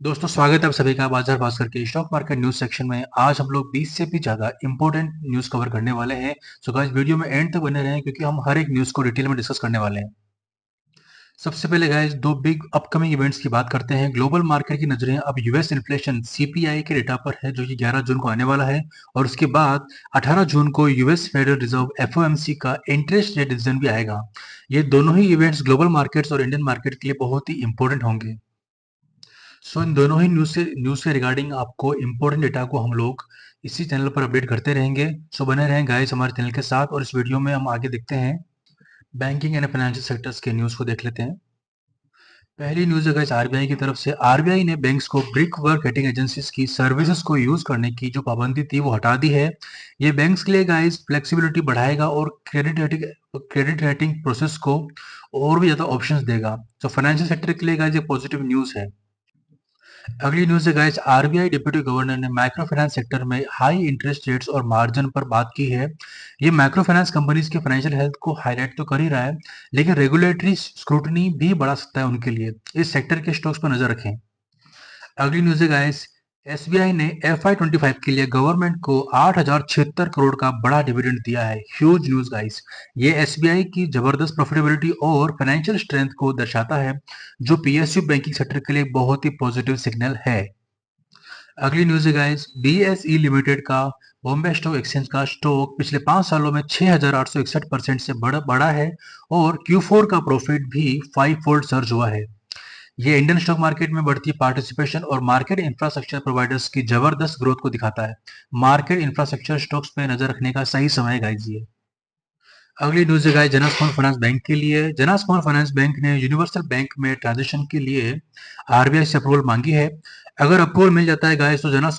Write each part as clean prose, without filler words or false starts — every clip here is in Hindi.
दोस्तों, स्वागत है आप सभी का बाजार भास्कर के स्टॉक मार्केट न्यूज सेक्शन में। आज हम लोग 20 से भी ज्यादा इंपॉर्टेंट न्यूज कवर करने वाले हैं। सो गाइस, वीडियो में एंड तक बने रहें क्योंकि हम हर एक न्यूज को डिटेल में डिस्कस करने वाले हैं। सबसे पहले गाइस, दो बिग अपकमिंग इवेंट्स की बात करते हैं। ग्लोबल मार्केट की नजरें अब यूएस इन्फ्लेशन सीपीआई के डेटा पर है, जो कि 11 जून को आने वाला है। और उसके बाद 18 जून को यूएस फेडरल रिजर्व एफओएमसी का इंटरेस्ट रेट डिसीजन भी आएगा। ये दोनों ही इवेंट्स ग्लोबल मार्केट्स और इंडियन मार्केट के लिए बहुत ही इंपॉर्टेंट होंगे। इन दोनों ही न्यूज़ से रिगार्डिंग आपको इम्पोर्टेंट डेटा को हम लोग इसी चैनल पर अपडेट करते रहेंगे। बने रहें गाइस हमारे चैनल के साथ। और इस वीडियो में हम आगे देखते हैं, बैंकिंग एंड फाइनेंशियल सेक्टर्स के न्यूज़ को देख लेते हैं। पहली न्यूज़ है गाइस आरबीआई की तरफ से। आरबीआई ने बैंक्स को ब्रिक वर्क रेटिंग एजेंसीज की सर्विसेज को यूज करने की जो पाबंदी थी वो हटा दी है। ये बैंक्स के लिए गाइस फ्लेक्सिबिलिटी बढ़ाएगा और क्रेडिट रेटिंग प्रोसेस को और भी ज्यादा ऑप्शंस देगा। तो फाइनेंशियल सेक्टर के लिए गाइस ये पॉजिटिव न्यूज़ है। अगली न्यूज़ है गाइस, आरबीआई डिप्टी गवर्नर ने माइक्रो फाइनेंस सेक्टर में हाई इंटरेस्ट रेट्स और मार्जिन पर बात की है। ये माइक्रो फाइनेंस कंपनीज की फाइनेंशियल हेल्थ को हाईलाइट तो कर ही रहा है, लेकिन रेगुलेटरी स्क्रूटनी भी बढ़ा सकता है उनके लिए। इस सेक्टर के स्टॉक्स पर नजर रखें। अगली न्यूज़ है गाइस, एसबीआई ने FY25 के लिए गवर्नमेंट को 8,076 करोड़ का बड़ा डिविडेंड दिया है। Huge news guys. ये एसबीआई की जबरदस्त प्रॉफिटेबिलिटी और फाइनेंशियल स्ट्रेंथ को दर्शाता है, जो पीएसयू बैंकिंग सेक्टर के लिए बहुत ही पॉजिटिव सिग्नल है। अगली न्यूज़ है गाइस, बीएसई लिमिटेड का बॉम्बे स्टॉक एक्सचेंज का स्टॉक पिछले 5 सालों में 6,861% से बढ़ा है और Q4 का प्रॉफिट भी 5 फोल्ड सर्ज हुआ है। ये इंडियन स्टॉक मार्केट में बढ़ती पार्टिसिपेशन और मार्केट इंफ्रास्ट्रक्चर प्रोवाइडर्स की जबरदस्त ग्रोथ को दिखाता है। मार्केट इंफ्रास्ट्रक्चर स्टॉक्स पे नजर रखने का सही समय है गाइस ये। अगली न्यूज़ है गाइस, जन स्मॉल फाइनेंस बैंक के लिए। जन स्मॉल फाइनेंस बैंक ने यूनिवर्सल बैंक में ट्रांजिशन के लिए आरबीआई से अप्रूवल मांगी है। अगर अप्रूवल मिल जाता है गाइस, तो जना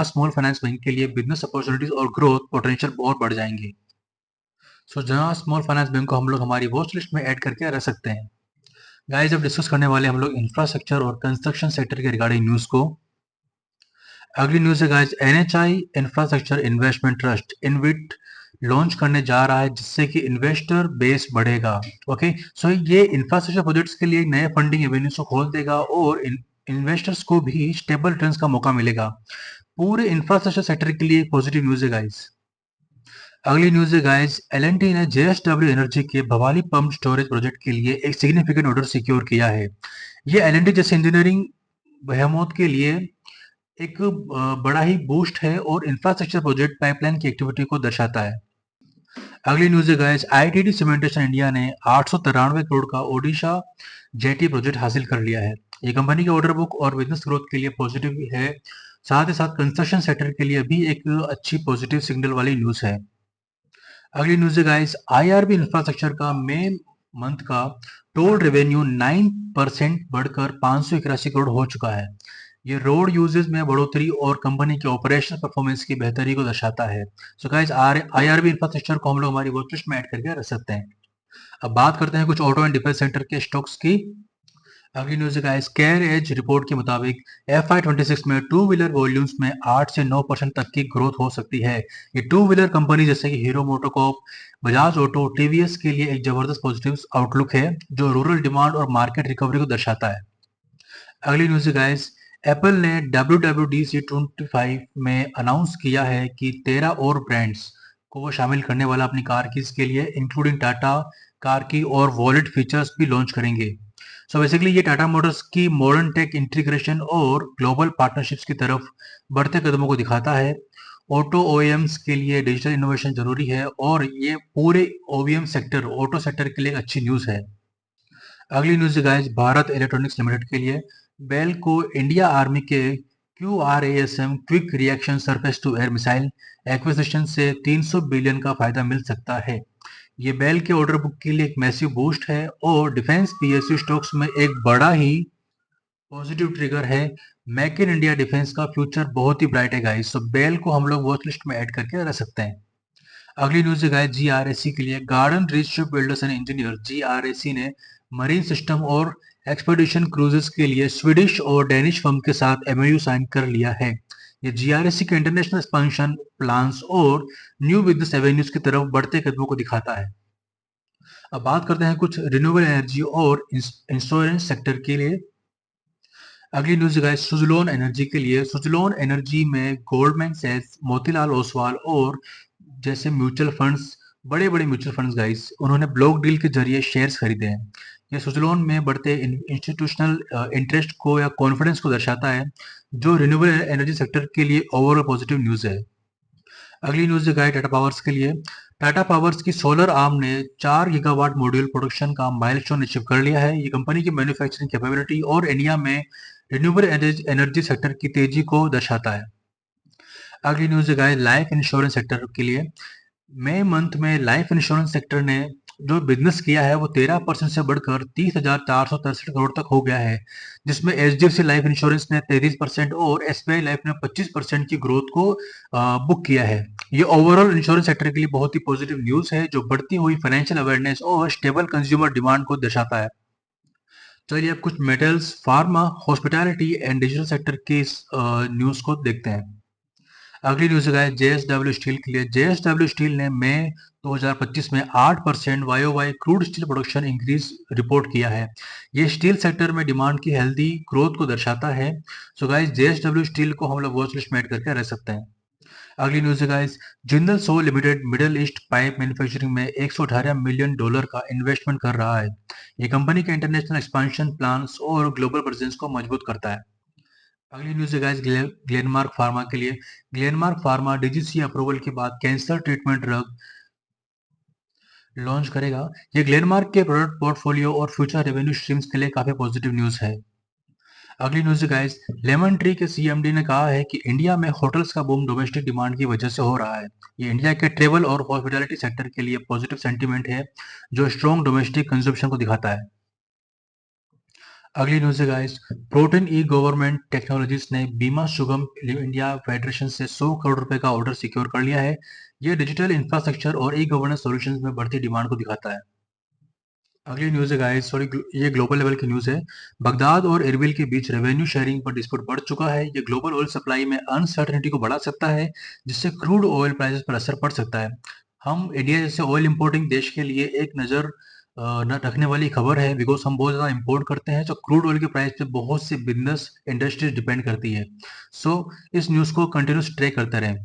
स्मॉल फाइनेंस बैंक के लिए बिजनेस अपॉर्चुनिटीज और ग्रोथ पोटेंशियल और बढ़ जाएंगे। जना स्मॉल फाइनेंस बैंक को हम लोग हमारी वॉच लिस्ट में ऐड करके रख सकते हैं। गाइस, अब डिस्कस करने वाले हम लोग इंफ्रास्ट्रक्चर और कंस्ट्रक्शन सेक्टर के रिगार्डिंग न्यूज को। अगली न्यूज़ है guys, NHAI infrastructure investment trust InvIT launch करने जा रहा है, जिससे कि इन्वेस्टर बेस बढ़ेगा। ओके, ये इंफ्रास्ट्रक्चर प्रोजेक्ट्स के लिए नए फंडिंग एवेन्यूज को खोल देगा और इन्वेस्टर्स को भी स्टेबल रिटर्न्स का मौका मिलेगा। पूरे इंफ्रास्ट्रक्चर सेक्टर के लिए पॉजिटिव न्यूज़ है गाइस। अगली न्यूज़ है गाइस, एलएनटी ने जेएसडब्ल्यू एनर्जी के भवाली पंप स्टोरेज प्रोजेक्ट के लिए एक सिग्निफिकेंट ऑर्डर सिक्योर किया है। ये एलएनटी जैसे इंजीनियरिंग बेहेमोथ के लिए एक बड़ा ही बूस्ट है और इंफ्रास्ट्रक्चर प्रोजेक्ट पाइपलाइन की एक्टिविटी को दर्शाता है। अगली न्यूज़ है गाइस, आईटीडी सीमेंटेशन इंडिया ने 893 करोड़ का ओडिशा जेटी प्रोजेक्ट हासिल कर लिया है। ये कंपनी के ऑर्डर बुक और बिजनेस ग्रोथ के लिए पॉजिटिव है। साथ ही साथ कंस्ट्रक्शन सेक्टर के लिए भी एक अच्छी पॉजिटिव सिग्नल वाली न्यूज़ है। अगली न्यूज़ है गाइस, आईआरबी इंफ्रास्ट्रक्चर का मई मंथ का टोल रेवेन्यू 9% बढ़कर 581 करोड़ हो चुका है। ये रोड यूजेस में बढ़ोतरी और कंपनी के ऑपरेशनल परफॉर्मेंस की बेहतरी को दर्शाता है। गाइस, आईआरबी इंफ्रास्ट्रक्चर को हम लोग हमारी वॉच लिस्ट में ऐड करके रख सकते हैं। अब बात करते हैं कुछ ऑटो एंड डिफेंस सेक्टर के स्टॉक्स की। अगली न्यूज़ है गाइस, केयर एज रिपोर्ट के मुताबिक FY26 में टू व्हीलर वॉल्यूम्स में 8 से 9% तक की ग्रोथ हो सकती है। ये टू व्हीलर कंपनी जैसे कि hero MotoCorp, Bajaj auto, TVS के लिए एक जबरदस्त पॉजिटिव आउटलुक है, जो रूरल डिमांड और मार्केट रिकवरी को दर्शाता है। अगली न्यूज़ है गाइस, एप्पल ने WWDC 25 में अनाउंस किया है कि 13 और ब्रांड्स को वो शामिल करने वाला अपनी कार कीज के लिए, इंक्लूडिंग टाटा कार की और वॉलेट फीचर्स भी लॉन्च करेंगे। बेसिकली ये टाटा मोटर्स की मॉडर्न टेक इंटीग्रेशन और ग्लोबल पार्टनरशिप्स की तरफ बढ़ते कदमों को दिखाता है। ऑटो ओएम्स के लिए डिजिटल इनोवेशन जरूरी है और ये पूरे ओवीएम सेक्टर, ऑटो सेक्टर के लिए एक अच्छी न्यूज़ है। अगली news guys, Bharat electronics limited के लिए। बेल को इंडिया आर्मी के QRASM quick reaction surface to air missile acquisition से 300 बिलियन का फायदा मिल सकता है। ये बेल के ऑर्डर बुक के लिए एक मैसिव बूस्ट है और डिफेंस पीएसयू स्टॉक्स में एक बड़ा ही पॉजिटिव ट्रिगर है। मेक इन इंडिया डिफेंस का फ्यूचर बहुत ही ब्राइट है गाइस। बेल को हम लोग वॉच लिस्ट में ऐड करके रख सकते हैं। अगली न्यूज है गाइस, GRAC के लिए। Garden reach ship builders and engineer GRAC ने मरीन सिस्टम और एक्सपेडिशन क्रूजेस के लिए स्वीडिश और डेनिश फर्म के साथ MOU साइन कर लिया है। ये GRAC के इंटरनेशनल एक्सपेंशन प्लान्स और न्यू बिजनेस एवेन्यूज की तरफ बढ़ते कदमों को दिखाता है। अब बात करते हैं कुछ रिन्यूएबल एनर्जी और इंश्योरेंस सेक्टर के लिए। अगली न्यूज़ गाइस सुज़लोन एनर्जी के लिए। सुज़लोन एनर्जी में गोल्डमैन सैक्स, मोतीलाल ओसवाल और जैसे म्यूचुअल फंड्स, बड़े-बड़े म्यूचुअल फंड्स गाइस, उन्होंने ब्लॉक डील के ज़रिए शेयर्स खरीदे हैं। ये सुज़लोन में बढ़ते इंस्टीट्यूशनल इंटरेस्ट को या कॉन्फिडेंस को दर्शाता है, जो रिन्यूएबल एनर्जी सेक्टर के लिए ओवरऑल पॉजिटिव न्यूज़ है। अगली न्यूज़ है टाटा पावर्स के लिए। टाटा पावर्स की सोलर आर्म ने 4 गीगावाट मॉड्यूल प्रोडक्शन का माइलस्टोन अचीव कर लिया है। ये कंपनी की मैन्युफैक्चरिंग कैपेबिलिटी और इंडिया में रिन्यूएबल एनर्जी सेक्टर की तेजी को दर्शाता है। अगली न्यूज़ है लाइफ इंश्योरेंस सेक्टर के लिए। मई मंथ में लाइफ इंश्योरेंस सेक्टर ने जो बिजनेस किया है वो 13% से बढ़कर 30,463 करोड़ तक हो गया है, जिसमें एचडीएफसी लाइफ इंश्योरेंस ने 33% और एसबीआई लाइफ ने 25% की ग्रोथ को बुक किया है। ये ओवरऑल इंश्योरेंस सेक्टर के लिए बहुत ही पॉजिटिव न्यूज है, जो बढ़ती हुई फाइनेंशियल अवेयरनेस और स्टेबल कंज्यूमर डिमांड को दर्शाता है। चलिए अब कुछ metals, pharma, hospitality and digital sector की न्यूज को देखते हैं। अगली न्यूज़ है जेएसडब्ल्यू स्टील के लिए। जेएसडब्ल्यू स्टील ने मई 2025 में 8% Y crude steel production increase report किया है। ये स्टील सेक्टर में डिमांड की हेल्दी ग्रोथ को दर्शाता है। सो गाइस जेएसडब्ल्यू स्टील को हम लोग वॉच लिस्ट में ऐड करके रह सकते हैं। अगली न्यूज़ है गाइस जिंदल सो limited middle east pipe manufacturing में $118 मिलियन का इन्वेस्टमेंट कर रहा है। ये कंपनी के इंटरनेशनल एक्सपेंशन प्लान्स और ग्लोबल प्रेजेंस को मजबूत करता है। अगली न्यूज़ है गाइस ग्लेनमार्क फार्मा के लिए। ग्लेनमार्क फार्मा डीजीसी अप्रूवल के बाद कैंसर ट्रीटमेंट ड्रग लॉन्च करेगा। ये ग्लेनमार्क के प्रोडक्ट पोर्टफोलियो और फ्यूचर रेवेन्यू स्ट्रीम्स के लिए काफी पॉजिटिव न्यूज़ है। अगली न्यूज़ है गाइस लेमन ट्री के सीएमडी ने कहा है कि इंडिया में होटल्स का बूम डोमेस्टिक डिमांड की वजह से हो रहा है। ये इंडिया के ट्रेवल और हॉस्पिटैलिटी सेक्टर के लिए पॉजिटिव सेंटीमेंट है, जो स्ट्रॉन्ग डोमेस्टिक कंजम्पशन को दिखाता है। अगली न्यूज़ है गाइस प्रोटीन ई गवर्नमेंट टेक्नोलॉजीज ने बीमा शुगम इंडिया फेडरेशन से 100 करोड़ रुपए का ऑर्डर सिक्योर कर लिया है। ये डिजिटल इंफ्रास्ट्रक्चर और ई गवर्नेंस सॉल्यूशंस में बढ़ती डिमांड को दिखाता है। अगली न्यूज़ है गाइस सॉरी ये ग्लोबल लेवल की न्यूज़ है। बगदाद और एरबिल के बीच रेवेन्यू शेयरिंग पर डिस्प्यूट बढ़ चुका है। ये ग्लोबल ऑयल सप्लाई में अनसर्टेनिटी को बढ़ा सकता है, जिससे क्रूड ऑयल प्राइसेस पर असर पड़ सकता है। हम इंडिया जैसे ऑयल इंपोर्टिंग देश के लिए एक नज़र न रखने वाली खबर है, बिकॉज हम बहुत ज़्यादा इंपोर्ट करते हैं, तो क्रूड ऑयल के प्राइस पे बहुत सी बिजनेस इंडस्ट्रीज डिपेंड करती है। सो इस न्यूज़ को कंटिन्यूस ट्रैक करते रहें।